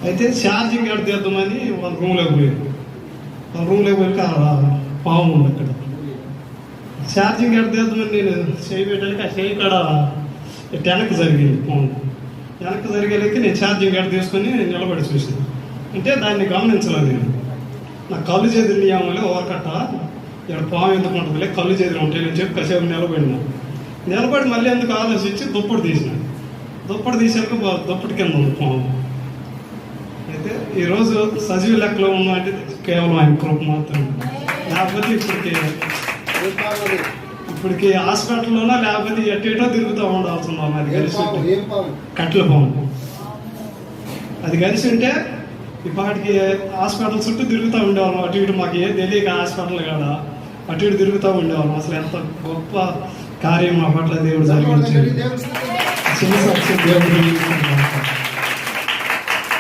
అయితే ఛార్జింగ్ ఎక్కడ తీద్దామని వాళ్ళ రూమ్లోకి పోయి పాము ఉంది అక్కడ. ఛార్జింగ్ ఎక్కడ తీద్దామని నేను చేయి పెట్టడానికి ఆ చేయి కాడ వెనక్కి జరిగింది పాము. వెనక్కి జరిగేలకి నేను ఛార్జింగ్ ఎక్కడ తీసుకొని నిలబడి చూసాను. అంటే దాన్ని గమనించలేదు నేను. నా కళ్ళు చేతులు నియమాలే ఓరకట్ట ఇక్కడ పాము ఎందుకు ఉంటుందిలే, కళ్ళు చేతులు ఉంటాయి నేను చెప్పి కాసేపు నిలబడి మళ్ళీ ఎందుకు ఆలోచించి దుప్పటి తీసాక దుప్పటి కింద ఉంది పాము. అయితే ఈరోజు సజీవ లెక్కలో ఉన్నా అంటే కేవలం ఆయన కృప మాత్రం. లేకపోతే ఇప్పటికి హాస్పిటల్లోనా లేకపోతే ఎటో తిరుగుతూ ఉండాల్సి ఉన్నాం. అది కలిసి కట్ల పాము అది కలిసి ఉంటే ఇప్పటికి హాస్పిటల్ చుట్టూ తిరుగుతూ ఉండేవాళ్ళం. అటు ఇటు మాకు ఏం తెలియక హాస్పిటల్ కాడ అటు ఇటు తిరుగుతూ ఉండేవాళ్ళం. అసలు ఎంత గొప్ప కార్యం మా పట్ల దేవుడు జరిగించాడు. దేవుడు